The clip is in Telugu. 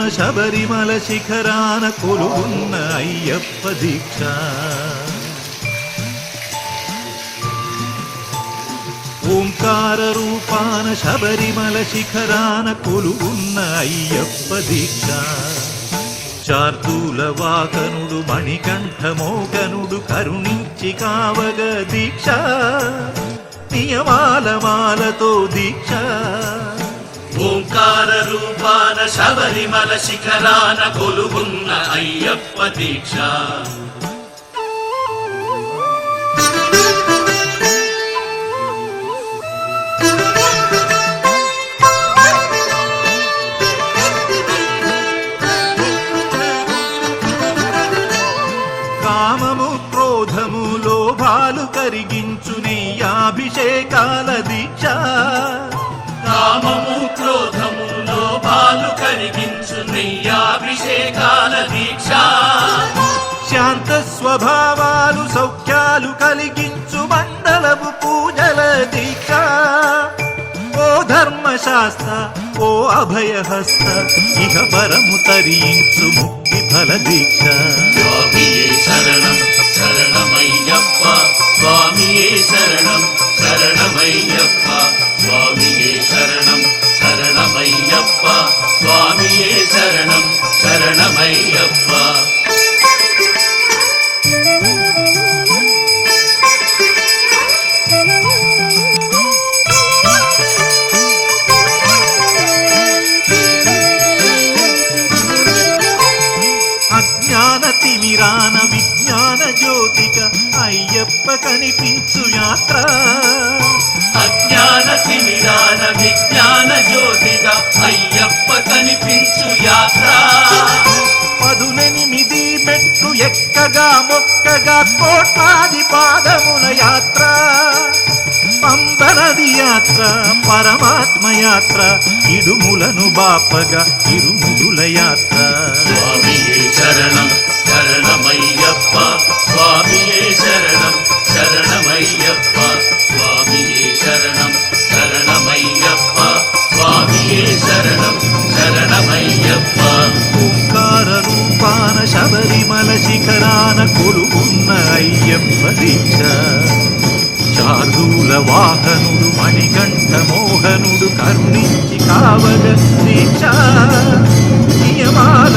శబరిమల శిఖరాన కొలువున్న అయ్యప్ప దీక్ష. ఓంకార రూపాన శబరిమల శిఖరాన కొలువున్న అయ్యప్ప దీక్ష. శార్దూల వాహనుడు మణికంఠమోహనుడు కరుణించి కావగ దీక్ష. నియమాల మాలతో దీక్ష. ఓంకార రూపాన శబరిమల శిఖరాన కొలువున్న అయ్యప్ప దీక్ష. కామము క్రోధము లోభాలు కరిగించు నెయ్యాభిషేకాల దీక్ష. కామము క్రోధము లోభాలు కరిగించు నెయ్యాభిషేకాల దీక్ష. శాంత స్వభావాలు సౌఖ్యాలు కలిగించు మండలము పూజల దీక్ష. ఓ ధర్మశాస్త్ర ఓ అభయహస్త ఇహ పరము తరించు ముక్తి ఫల దీక్ష. స్వామియే శరణం శరణమయ్యప్ప స్వామియే శరణం శరణమయ్యప్ప స్వామియే శరణం శరణమయ్యప్ప స్వామియే శరణం శరణమయ్యప్ప. అజ్ఞాన తిమిరాన విజ్ఞాన జ్యోతిక అయ్యప్ప కనిపించు యాత్ర. అజ్ఞాన తిమిరాన విజ్ఞాన జ్యోతిగా అయ్యప్ప కనిపించు యాత్ర. 18 మెట్లు ఎక్కగా మొక్కగా కోట్లాది పాదముల యాత్ర. పంబనది యాత్ర పరమాత్మ యాత్ర ఇడుములను బాపగా ఇరుముడుల యాత్ర. స్వామియే శరణం శరణమయ్యప్ప స్వామియే శరణం శరణమయ్యప్ప స్వామియే శరణం శరణమయ్యప్ప స్వామియే శరణం శరణమయ్యప్ప. ఓంకార రూపాన శబరిమల శిఖరాన కొలువున్న అయ్యప్ప దీక్ష. శార్దూల వాహనుడు మణికంఠమోహనుడు కరుణించి కావగ దీక్ష. నియమాల